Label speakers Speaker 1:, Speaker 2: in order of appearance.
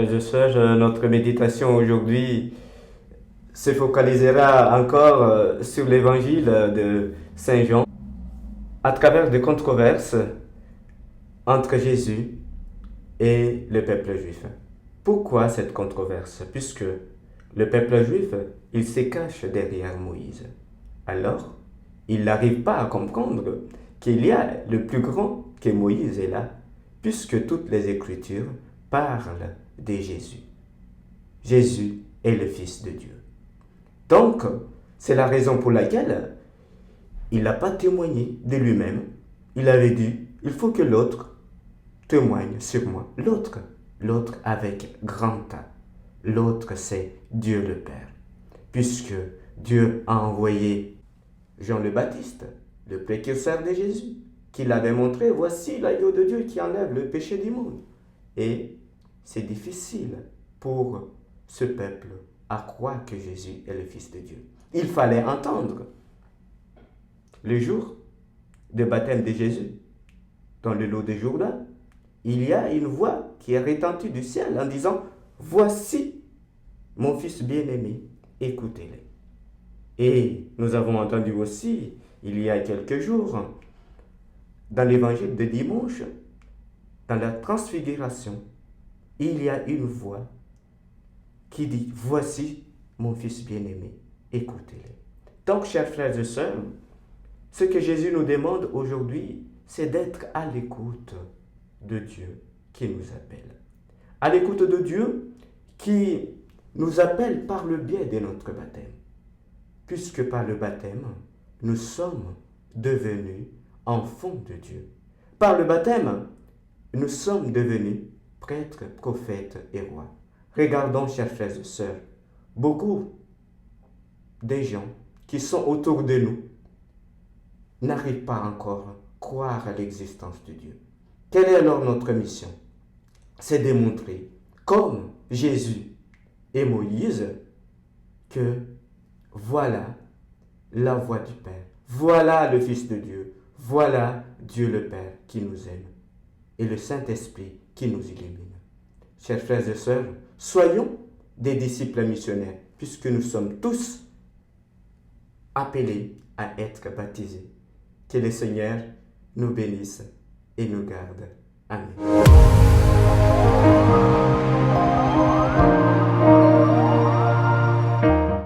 Speaker 1: frères et sœurs, notre méditation aujourd'hui se focalisera encore sur l'évangile de Saint Jean à travers des controverses entre Jésus et le peuple juif. Pourquoi cette controverse? Puisque le peuple juif, il se cache derrière Moïse. Alors, il n'arrive pas à comprendre qu'il y a le plus grand que Moïse est là, puisque toutes les Écritures parlent de Jésus. Jésus est le Fils de Dieu. Donc, c'est la raison pour laquelle il n'a pas témoigné de lui-même. Il avait dit, il faut que l'autre témoigne sur moi. L'autre avec grand A. L'autre, c'est Dieu le Père. Puisque Dieu a envoyé Jean le Baptiste, le précurseur de Jésus, qui l'avait montré, voici l'agneau de Dieu qui enlève le péché du monde. Et c'est difficile pour ce peuple à croire que Jésus est le Fils de Dieu. Il fallait entendre le jour de baptême de Jésus, dans le lot de Jourdain, il y a une voix qui est retentie du ciel en disant, voici mon Fils bien-aimé, écoutez-le. Et nous avons entendu aussi, il y a quelques jours, dans l'évangile de dimanche, dans la transfiguration, il y a une voix qui dit, voici mon Fils bien-aimé, écoutez-le. Donc, chers frères et sœurs, ce que Jésus nous demande aujourd'hui, c'est d'être à l'écoute de Dieu qui nous appelle. À l'écoute de Dieu qui nous appelle par le biais de notre baptême. Puisque par le baptême, nous sommes devenus enfants de Dieu. Par le baptême, nous sommes devenus prêtres, prophètes et rois. Regardons, chers frères et sœurs, beaucoup de gens qui sont autour de nous n'arrivent pas encore à croire à l'existence de Dieu. Quelle est alors notre mission? C'est de montrer, comme Jésus et Moïse, que voilà la voix du Père, voilà le Fils de Dieu, voilà Dieu le Père qui nous aime et le Saint-Esprit qui nous illumine. Chers frères et sœurs, soyons des disciples missionnaires, puisque nous sommes tous appelés à être baptisés. Que le Seigneur nous bénisse et nous garde. Amen.